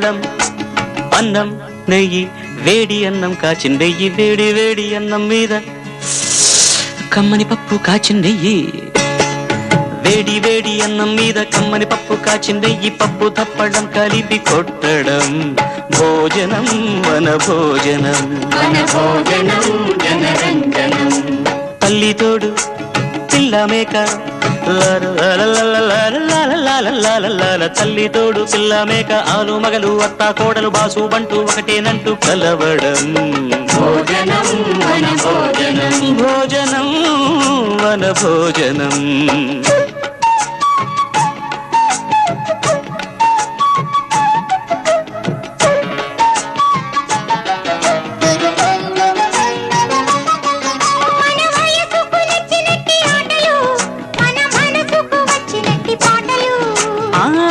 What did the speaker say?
పళ్ళం అన్నం నెయ్యి వేడి అన్నం కాచిన నెయ్యి వేడి వేడి అన్నం మీద కమ్మని పప్పు కాచిన నెయ్యి వేడి వేడి అన్నం మీద కమ్మని పప్పు కాచిన నెయ్యి పప్పు తప్పడం కలిపి కొట్టడం భోజనం వన భోజనం తల్లి తోడు పిల్ల మేక తల్లి తోడు పిల్ల మేక ఆలు మగలు అత్త కోడలు బాసు బంటూ ఒకటేనంటూ కలవడం భోజనం వన భోజనం